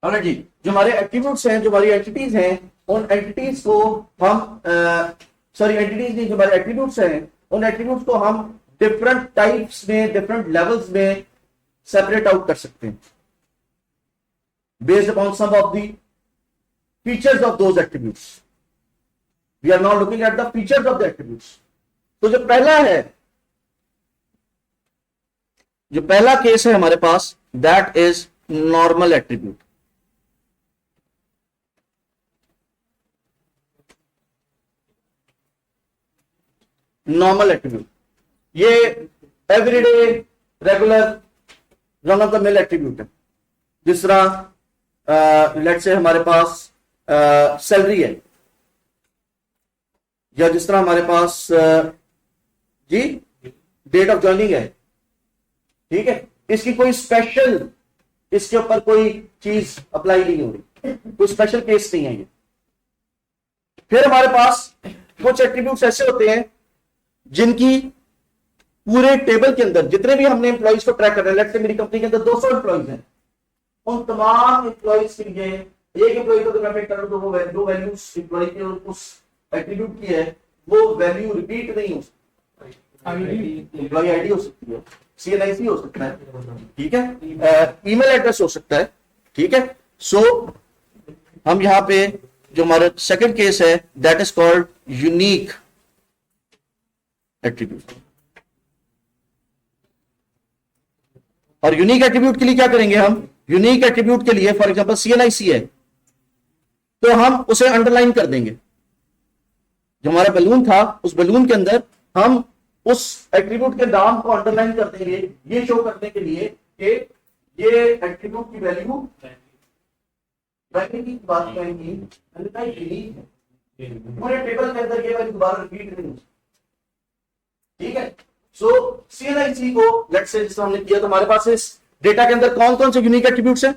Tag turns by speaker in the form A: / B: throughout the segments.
A: और जी जो हमारे एट्रीब्यूट्स हैं, जो हमारी एंटिटीज हैं, उन एंटिटीज को हम सॉरी एंटिटीज नहीं, जो हमारे एट्रीब्यूट्स हैं उन एट्रीब्यूट्स को हम डिफरेंट टाइप्स में, डिफरेंट लेवल्स में सेपरेट आउट कर सकते हैं based upon some of the features of those attributes. We are not looking at the features of the attributes. तो जो पहला केस है हमारे पास, that is normal attribute. Normal attribute ये everyday regular run of the mill attribute है। जिस तरह लेट्स से हमारे पास सैलरी है, या जिस तरह हमारे पास जी डेट ऑफ ज्वाइनिंग है, ठीक है, इसकी कोई स्पेशल, इसके ऊपर कोई चीज अप्लाई नहीं हो रही, कोई स्पेशल केस नहीं है ये। फिर हमारे पास कुछ एट्रीब्यूट्स ऐसे होते हैं जिनकी पूरे टेबल के अंदर जितने भी हमने एम्प्लॉइज को ट्रैक कर रहे हैं, लेट्स से मेरी कंपनी के अंदर 200 एम्प्लॉइज हैं, उन तमाम एम्प्लॉइज के लिए एक एम्प्लॉय को मैं पिक करूं तो वो जो वैल्यूज एम्प्लॉय के उस एट्रीब्यूट की है वो वैल्यू रिपीट नहीं हो सकती। एम्प्लॉय आईडी हो सकती है, CNIC हो सकता है, ठीक है, ईमेल एड्रेस हो सकता है, ठीक है। सो हम यहां पे जो हमारा सेकंड केस है that is called unique attribute. और यूनिक एट्रीब्यूट के लिए क्या करेंगे हम? यूनिक एट्रीब्यूट के लिए फॉर एग्जांपल CNIC है तो हम उसे अंडरलाइन कर देंगे। जो हमारा बलून था उस बलून के अंदर हम उस एट्रीब्यूट के नाम को अंडरलाइन कर देंगे, ये शो करने के लिए कि ये एट्रीब्यूट की वैल्यू की बात करेंगी, अन्यथा यूनिक है। पूरे टेबल के अंदर ये वैल्यू दोबारा रिपीट नहीं हो सकती, ठीक है। सो CNIC को लेट्स से जिस हमने किया तो हमारे पास इस डेटा के अंदर कौन कौन से यूनिक एट्रीब्यूट्स हैं?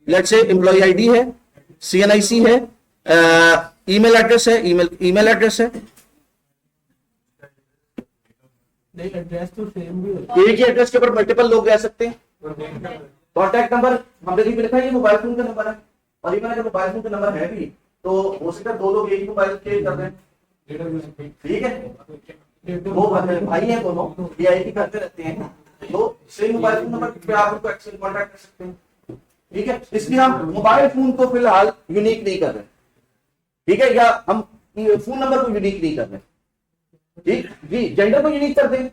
A: लेट्स से एम्प्लॉय आईडी है, CNIC है, ईमेल एड्रेस है, ईमेल एड्रेस है,
B: एड्रेस तो सेम भी होता
A: एक ही एड्रेस के ऊपर मल्टीपल लोग रह सकते हैं। कॉन्टैक्ट नंबर हमने भी लिखा है, ये मोबाइल फोन का नंबर है, और इवन अगर मोबाइल फोन का नंबर है भी तो हो सकता है 2 लोग एक ही मोबाइल शेयर कर रहे हैं, ठीक है। वो भाई है दोनों, DIT करते रहते हैं, तो सेम मोबाइल फोन नंबर पे आप उनको एक्सेस कॉन्टैक्ट कर सकते हैं, ठीक है। इसलिए हम मोबाइल फोन को फिलहाल यूनिक नहीं कर रहे, ठीक है, या हम फोन नंबर को यूनिक नहीं कर रहे, ठीक जी। जेंडर को यूनिक कर दें,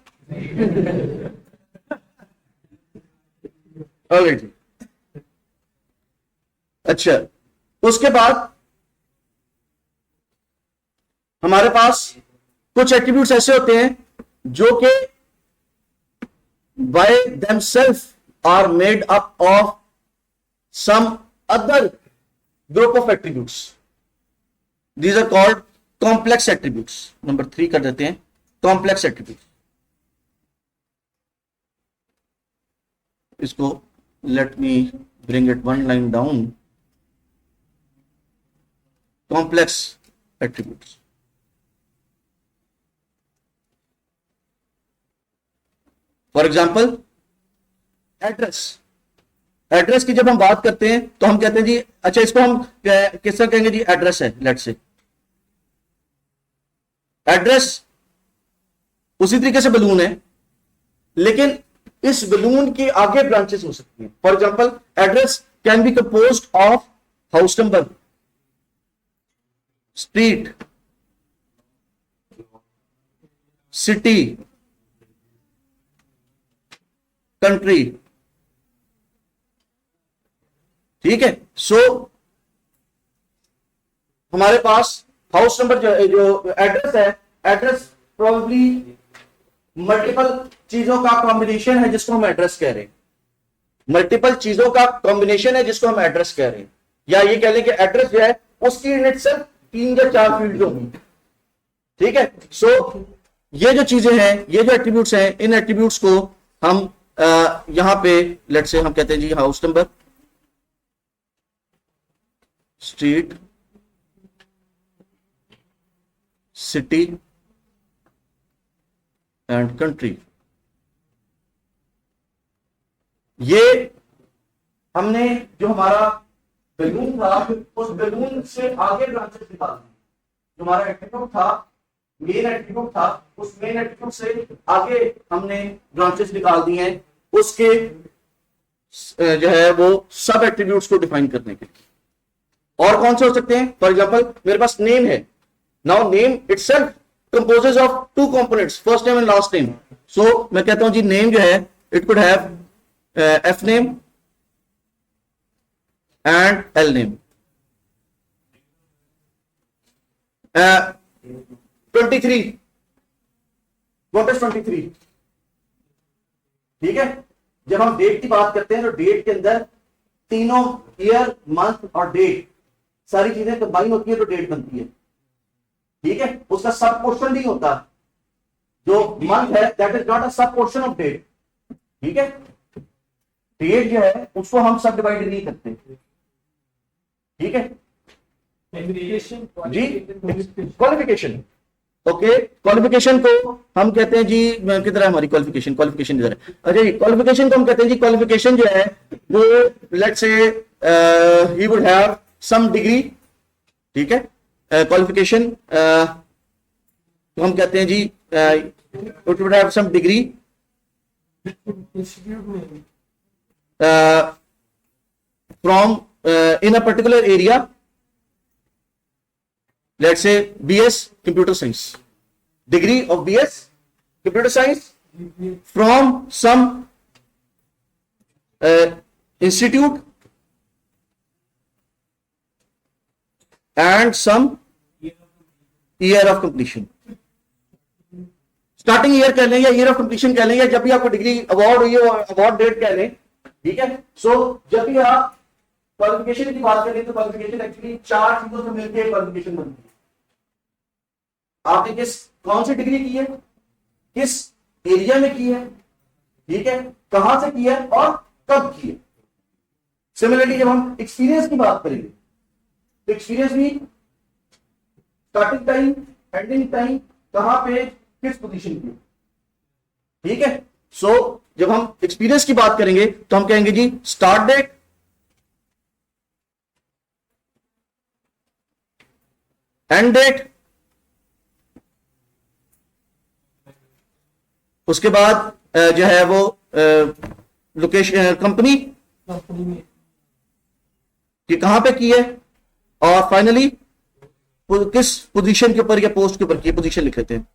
A: जी। अच्छा, उसके बाद हमारे पास कुछ एट्रीब्यूट्स ऐसे होते हैं जो कि by themselves are made up of some other group of attributes. These are called complex attributes. Number 3 कर देते हैं, complex attributes. इसको let me bring it one line down. Complex attributes. For example address की जब हम बात करते हैं तो हम कहते हैं जी, अच्छा इसको हम किस तरह कहेंगे जी, एड्रेस है, लेट्स से एड्रेस उसी तरीके से बलून है, लेकिन इस बलून की आगे ब्रांचेस हो सकती हैं। For example address can be composed of house number, street, city, country, ठीक है। सो हमारे पास हाउस नंबर जो एड्रेस है, एड्रेस प्रोबेबली मल्टीपल चीजों का कॉम्बिनेशन है जिसको हम एड्रेस कह रहे हैं, मल्टीपल चीजों का कॉम्बिनेशन है जिसको हम एड्रेस कह रहे हैं, या ये कह लें कि एड्रेस जो है उसकी यूनिट सिर्फ 3 या 4 फील्ड होंगी, ठीक है। सो ये जो चीजें हैं, ये जो एट्रीब्यूट्स हैं, इन एट्रीब्यूट्स को हम यहां पे लेट्स से हम कहते हैं जी house number, street, city and country. ये हमने जो हमारा बलून था, उस बलून से आगे ब्रांचेस निकाल दी। जो हमारा एट्रीब्यूट था, मेन एट्रीब्यूट था, उस मेन एट्रीब्यूट से आगे हमने ब्रांचेस निकाल दी हैं उसके जो है वो सब एट्रीब्यूट्स को डिफाइन करने के लिए। और कौन से हो सकते हैं? फॉर एग्जांपल मेरे पास नेम है, now name itself composes of two components, first name and last name. So मैं कहता हूं जी नेम जो है it could have F name and L name. 23, what is 23? ठीक है, जब हम डेट की बात करते हैं तो डेट के अंदर तीनों ईयर, मंथ और डेट सारी चीजें कंबाइन होती है तो डेट बनती है। ठीक है, उसका सब पोर्शन नहीं होता। जो मंथ है दैट इज नॉट अ सब पोर्शन ऑफ डेट। ठीक है, डेट जो है उसको हम सब डिवाइड नहीं करते। ठीक है जी, क्वालिफिकेशन। ओके, क्वालिफिकेशन को हम कहते हैं जी, किधर है हमारी क्वालिफिकेशन? क्वालिफिकेशन इधर है। अच्छा जी, क्वालिफिकेशन को हम कहते हैं जी, क्वालिफिकेशन जो है वो let's say he would have some degree. ठीक है, क्वालिफिकेशन तो हम कहते हैं G it would have some degree from in a particular area, let's say BS computer science, degree of BS computer science from some institute and some year of completion। Starting year कह लें या year of completion कह लें या जब भी आपको degree award हुई है अवार्ड डेट कह लें। ठीक है, सो जब भी आप क्वालिफिकेशन की बात करें तो क्वालिफिकेशन एक्चुअली चार चीजों से मिलकर क्वालिफिकेशन बनती है। आपने कौन सी डिग्री की है, किस एरिया में की है, ठीक है, कहां से की है और कब की है। सिमिलरली जब हम एक्सपीरियंस की बात करेंगे तो एक्सपीरियंस भी स्टार्टिंग टाइम, एंडिंग टाइम, कहां पे, किस पोजीशन की। ठीक है, सो जब हम एक्सपीरियंस की बात करेंगे तो हम कहेंगे जी स्टार्ट डेट, एंड डेट, उसके बाद जो है वो लोकेशन, कंपनी कि कहां पे की है, और फाइनली किस पोजीशन के ऊपर या पोस्ट के ऊपर की पोजीशन लिख लेते हैं।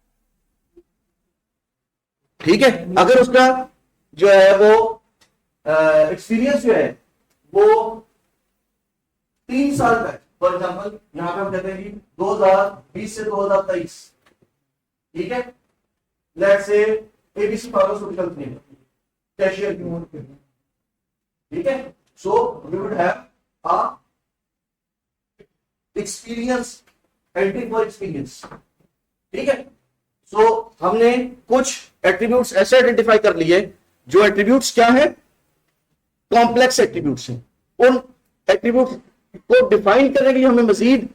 A: ठीक है, अगर उसका जो है वो एक्सपीरियंस जो है वो 3 साल का है, फॉर एग्जाम्पल यहां पे हम कहते हैं कि 2020 से 2023। ठीक है, let's say ABC pharmaceutical company cashier की। ठीक है, so we would have a experience, entry for experience. ठीक है, सो हमने कुछ एट्रीब्यूट्स ऐसे आइडेंटिफाई कर लिए जो एट्रीब्यूट्स क्या है, कॉम्प्लेक्स एट्रीब्यूट्स हैं। उन एट्रीब्यूट्स को डिफाइन करने के लिए हमें मजीद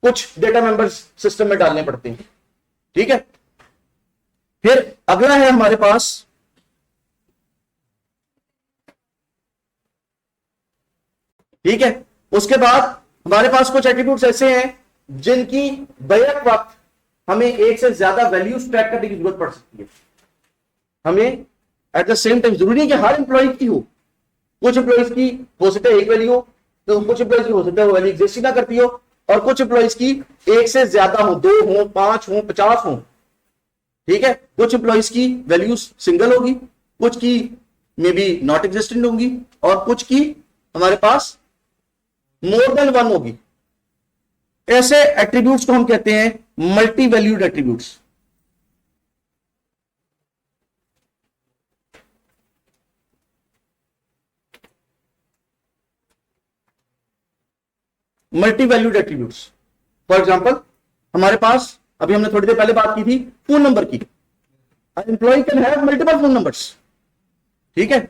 A: कुछ डेटा मेंबर्स सिस्टम में डालने पड़ते हैं। ठीक है, फिर अगला है हमारे पास ठीक है, उसके बाद हमारे पास कुछ एट्रीब्यूट्स ऐसे हैं जिनकी बैक वक्त हमें एक से ज्यादा वैल्यूज ट्रैक करने की जरूरत पड़ सकती है। हमें एट द सेम टाइम जरूरी है कि हर एम्प्लॉय की हो, कुछ एम्प्लॉयज की हो सकता है एक वैल्यू हो, तो कुछ एम्प्लॉयज की हो सकता है वो वैल्यू एग्जिस्ट ही ना करती हो, और कुछ एम्प्लॉयज की एक से ज्यादा हो, 2 हो, 5 हो, 50 हो। ठीक है, कुछ एम्प्लॉयज की वैल्यूज सिंगल होगी, कुछ की मे बी नॉट एग्जिस्टेंट होंगी, और कुछ की हमारे पास मोर देन 1 होगी। ऐसे एट्रीब्यूट्स को हम कहते हैं multi valued attributes. Multi valued attributes, for example हमारे पास अभी हमने थोड़ी देर पहले बात की थी फोन नंबर की। Employee can have multiple phone numbers. ठीक है,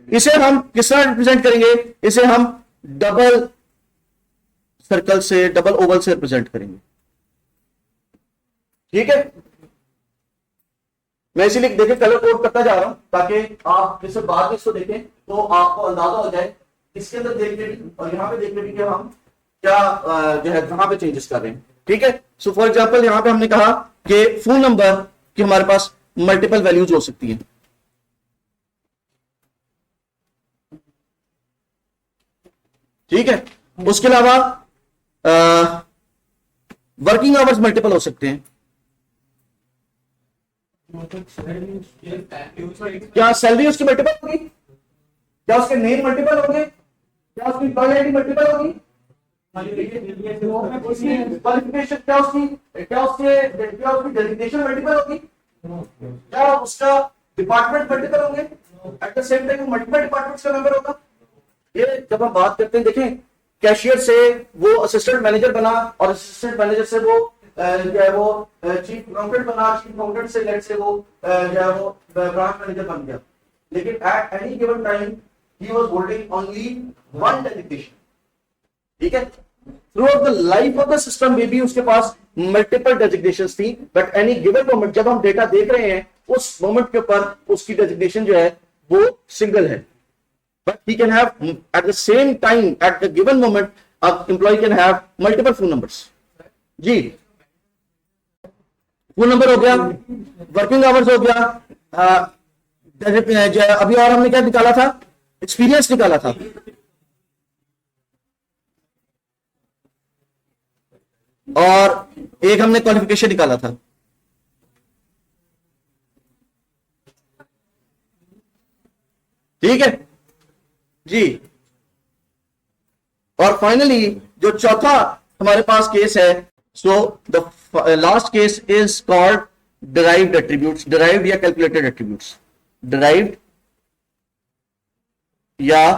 A: इसे हम किस तरह रिप्रेजेंट करेंगे, इसे हम डबल सर्कल से, डबल ओवल से रिप्रेजेंट करेंगे। ठीक है, मैं इसीलिए देखें कलर कोड करता जा रहा हूं ताकि आप जैसे बाद में इसको देखें तो आपको अंदाजा हो जाए इसके अंदर देखने भी और यहाँ पे देखने भी कि हम क्या जो है कहां पे चेंजेस कर रहे हैं। ठीक है, सो फॉर एग्जांपल यहाँ पे हमने कहा कि फुल नंबर की हमारे पास मल्टीपल वैल्यूज हो सकती हैं। ठीक है, उसके अलावा वर्किंग आवर्स मल्टीपल हो सकते हैं। क्या सैलरी उसकी मल्टीपल होगी? क्या उसके नेम मल्टीपल होंगे? क्या उसकी एम्प्लॉय आईडी मल्टीपल होगी? क्वालिफिकेशन क्या उसकी डेजिग्नेशन मल्टीपल होगी? क्या उसका डिपार्टमेंट मल्टीपल होंगे? At the same time multiple departments का मेंबर होगा। ये जब हम बात करते हैं, देखें कैशियर से वो असिस्टेंट मैनेजर बना और असिस्टेंट मैनेजर से वो जो है वो चीफ अकाउंटेंट बना, चीफ अकाउंटेंट से लेट से वो जो है वो ब्रांच मैनेजर बन गया, लेकिन at any given time he was holding only one designation. ठीक है, through out the life of the system में भी उसके पास मल्टीपल डेजिग्नेशंस थी, बट एनी गिवन मोमेंट जब हम डेटा देख रहे हैं उस मोमेंट के ऊपर उसकी डेजिग्नेशन जो है वो सिंगल है। But he can have at the same time at the given moment an employee can have multiple phone numbers. जी, फोन नंबर हो गया, वर्किंग आवर्स हो गया, अभी और हमने क्या निकाला था? एक्सपीरियंस निकाला था। और एक हमने क्वालिफिकेशन निकाला था। ठीक है जी, और फाइनली जो चौथा हमारे पास केस है, so the last case is called derived attributes, derived या कैलकुलेटेड एट्रीब्यूट्स, डिराइव्ड या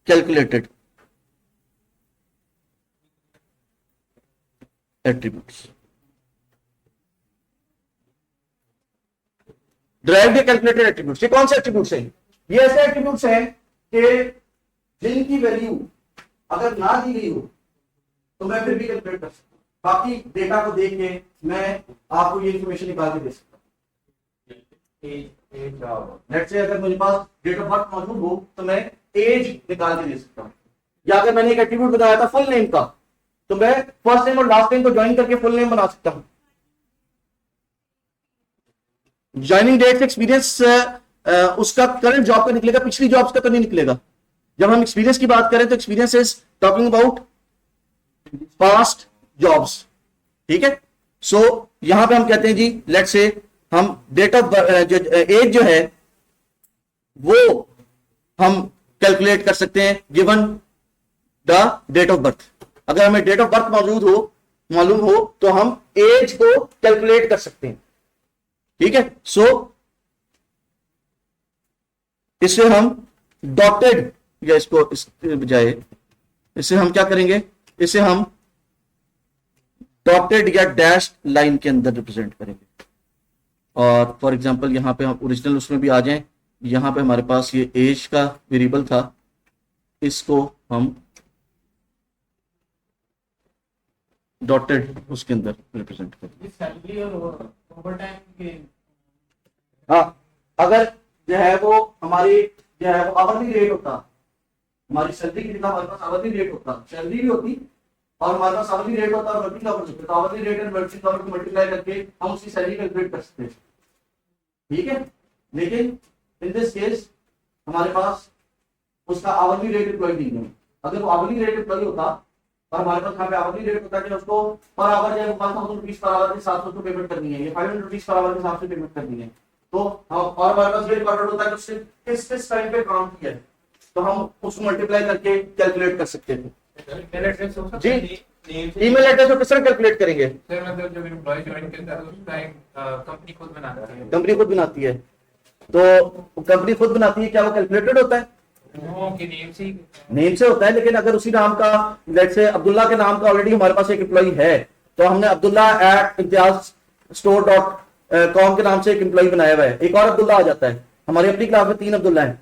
A: कैलकुलेटेड एट्रीब्यूट्स। डिराइव्ड या कैलकुलेटेड एट्रीब्यूट्स, ये कौन से एट्रीब्यूट्स हैं? ये ऐसे एट्रीब्यूट्स हैं कि जिनकी वैल्यू अगर ना दी गई हो तो मैं फिर भी कैलकुलेट कर सकता हूं, बाकी डेटा को देख के मैं आपको ये इंफॉर्मेशन निकाल के दे सकता हूं। लेट्स से अगर मेरे पास डेट ऑफ बर्थ मौजूद हो तो मैं एज निकाल के दे सकता हूं, या अगर मैंने एक एट्रीब्यूट बताया था फुल नेम का तो मैं फर्स्ट नेम और लास्ट नेम को ज्वाइन करके फुल नेम बना सकता हूं। ज्वाइनिंग डेट से एक्सपीरियंस उसका करंट जॉब का निकलेगा, पिछली जॉब्स का तो नहीं निकलेगा। जब हम एक्सपीरियंस की बात करें तो experience is talking about past jobs. ठीक है, सो यहां पे हम कहते हैं जी लेट्स से हम डेट ऑफ एज जो है वो हम कैलकुलेट कर सकते हैं given the date of birth. अगर हमें डेट ऑफ बर्थ मालूम हो तो हम एज को कैलकुलेट कर सकते हैं। ठीक है, सो इसे हम डॉटेड या इसको इसके बजाय इसे हम क्या करेंगे, इसे हम डॉटेड या डैश लाइन के अंदर रिप्रेजेंट करेंगे। और फॉर एग्जांपल यहां पे हम ओरिजिनल उसमें भी आ जाएं, यहां पे हमारे पास ये एज का वेरिएबल था, इसको हम डॉटेड उसके अंदर रिप्रेजेंट करेंगे।
B: सैलरी और ओवरटाइम के
A: हाँ, अगर जो है वो हमारी जो है वो आवरली रेट होता, हमारी सैलरी कितना हमारे पास आवरली रेट होता, सैलरी भी होती और हमारे पास आवरली रेट होता और वर्किंग आवर्स होते, तो hourly rate and working hours को मल्टीप्लाई करके हम उसकी सैलरी कैलकुलेट कर सकते हैं। ठीक है, लेकिन इन दिस केस हमारे पास उसका आवरली रेट एम्प्लॉय नहीं है। अगर वो आवरली रेट एम्प्लॉय होता और हमारे पास यहाँ पे आवरली रेट होता कि उसको पर आवर जो है 1000 रुपीज पर आवर के 700 पेमेंट करनी है या 500 रुपीज पर आवर के हिसाब से पेमेंट करनी है, तो हम और हमारे पास ये रिकॉर्डेड होता है कि उसने किस टाइम पे काम किया है, तो हम उसको मल्टीप्लाई करके कैलकुलेट कर सकते हैं। जी, ईमेल एड्रेस को किस तरह कैलकुलेट करेंगे?
C: सर मतलब जब एम्प्लॉय ज्वाइन करता है तो उसका एक कंपनी खुद बनाती है।
A: कंपनी खुद बनाती है, तो कंपनी खुद बनाती है, क्या वो कैलकुलेटेड होता है? नेम से होता है, लेकिन अगर उसी नाम का लेट्स से अब्दुल्ला के नाम का ऑलरेडी हमारे पास एक एम्प्लॉय है, तो हमने abdullah@imtiaz.com के नाम से एक एम्प्लॉय बनाया हुआ है, एक और अब्दुल्ला आ जाता है, हमारी अपनी क्लास में 3 अब्दुल्ला है,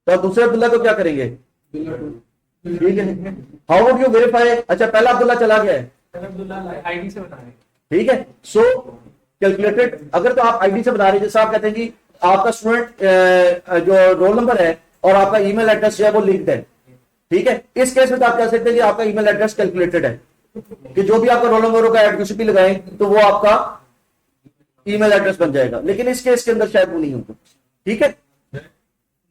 A: तो आप दूसरे अब्दुल्ला को क्या करेंगे? ठीक है, हाउ वुड यू वेरीफाई? अच्छा, पहला अब्दुल्ला चला गया है,
C: आईडी से बताएं।
A: ठीक है, सो कैलकुलेटेड। अगर तो आप आईडी से बता रहे हैं, जैसे आप कहते हैं कि आपका स्टूडेंट जो रोल नंबर है और आपका ईमेल एड्रेस जो है वो लिंक्ड है, ठीक है, इस केस में तो आप कह सकते हैं कि आपका ईमेल एड्रेस कैलकुलेटेड है, कि जो भी आपका रोल नंबर होगा एडमिशन भी लगाएं तो वो आपका ईमेल एड्रेस बन जाएगा। लेकिन इस केस के अंदर शायद वो नहीं होगा, ठीक है।